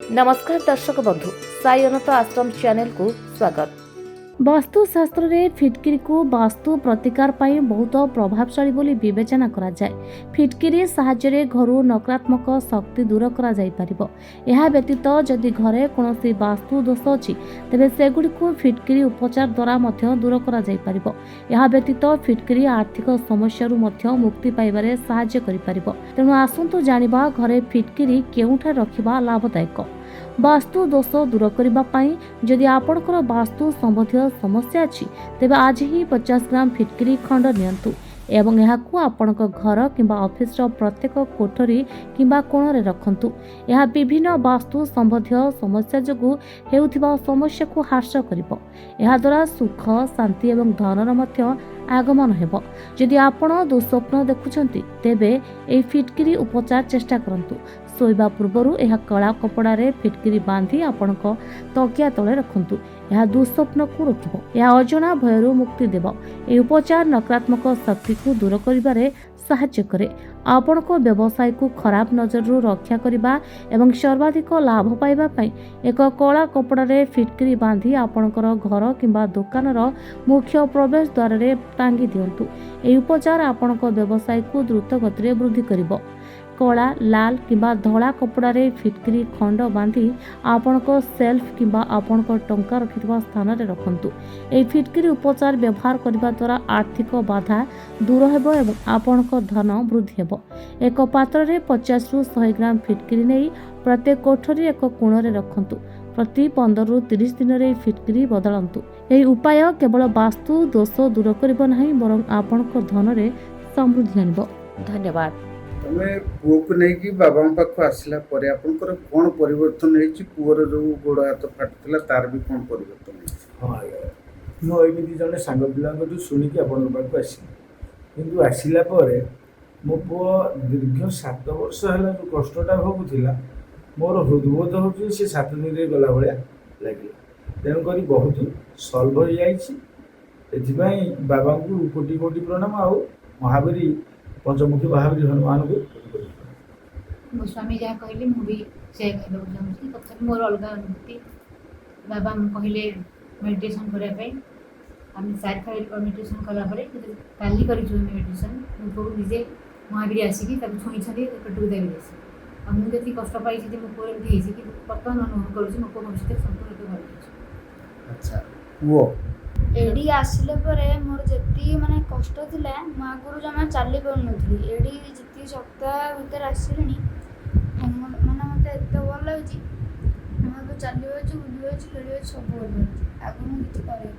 नमस्कार दर्शक बंधु साई अनंत आश्रम चैनल को स्वागत। वास्तुशास्त्र रे फिटकिरी को वास्तु प्रतिकार पाई बहुत प्रभावशाली बोली विवेचना करा जाए। फिटकिरी साहाय्य घरु नकारात्मक शक्ति दूर करा जाई परिबो। एहा व्यतीत जदि घरे कोनोसी वास्तु दोष अछि तेबे सेगुडी को फिटकिरी उपचार द्वारा मध्य दूर करा जाई परिबो। एहा व्यतीत फिटकिरी आर्थिक समस्या रु मध्य मुक्ति पाइबारे सहाय्य करि परिबो। तेनु आसंतु जानिबा घरे फिटकिरी केउठा रखिबा लाभदायक। वास्तु दोष दूर करने पाई जदि आपणकर वास्तु संबंधी समस्या अछि तेबे आज ही 50 ग्राम फिटकिरी खंड नियंतु एवं एहाकु आपणक घर किंबा ऑफिस रो प्रत्येक कोठरी किंबा कोण रे रखंतु। एहा विभिन्न वास्तु संबंधी समस्या जगु हेउथिबा समस्या को ह्रास करिवो। एहा द्वारा सुख शांति एवं धनर मध्य आगमन हेबो। जदि आपण दुस्वप्न देखुछंती तेबे एई फिटकिरी उपचार चेष्टा करंतु। शोइबा पूर्वरु एहा कला कपड़ा रे फिटकिरी बांधी आपणक तकिया तले रखंतु। यह दुस्वप्न को रोकिबो। यह अजଣା भयरु मुक्ति देबो। ए उपचार नकारात्मक शक्ति को दूर करिबारे सहाय्य करे। आपणक व्यवसाय को खराब नजर रक्षा करिबा एवं सर्वाधिक लाभ पाइबा पई एक कला कपड़ा रे फिटकिरी बांधी आपणकर घर किंबा दुकानर मुख्य प्रवेश द्वार रे टांगी दियंतु। ए उपचार आपणक व्यवसाय को द्रुत गति रे वृद्धि करिबो। कला लाल किंबा धला कपड़ा रे फिटकिरी खंड बांधी आपणक सेल्फ किंबा आपणक टंका रखिथिबा स्थान रे रखंतु। ए फिटकिरी उपचार व्यवहार करबा द्वारा आर्थिक बाधा दूर हेबो एवं आपणक धन वृद्धि हेबो। एक पात्र रे 50 रु 100 ग्राम फिटकिरी नै प्रत्येक कोठरी एक कोण रे रखंतु। प्रति 15 रु 30 दिन रे फिटकिरी बदलंतु। एही उपाय केवल वास्तु दोष दूर करिबो नाही बरं आपणक धन रे समृद्धि आनिबो। धन्यवाद। तमे पुओ को नहीं कि बाबा पाख आसला परे आपनकर कोन परिवर्तन हेछि? पुओर जो गोड़ हाथ फाटुला तार भी कोन परिवर्तन हेछि? हाँ आज्ञा मो एमती जड़े सांग पिला शुणिकी आप पास किंतु आसला मो पु दीर्घ 7 वर्ष है जो कष्टा भोगुला मोर हृदबोध हो 7 दिन गला भाया लगे। तेणुक बहुत सल्व हो जाए। बाबा को कोटि कोटि प्रणाम आ महावीर पंचमुखी महावीर हनुमान को मो स्वामी जहाँ कहले मुझे से खावा चाहूँगी तथा मोर अलग अनुभूति। बाबा कहले मेडिटेशन करने आम सार खाई मेडिटेशन कलापर काली कर मेडिटेशन मुझे निजे महावीर आसिक छुई पेटू देवी आ मुझे कष्ट पाई मो पुओ एमती कि बर्तमान अनुभव करुँच मो पुओ भविष्य संपूर्ण भल। अच्छा पुओ एडी आसिले परे मोर जेती माने कष्ट थिला मो आगुरु जमा चाली पाउ नथली। एडी जेती सप्ताह भीतर आसिलेनी माने मते एते भल लागछि। हम तो चालियो छु बुलियो छु खेलियो सब भल लागछि। आगु मु किछ करे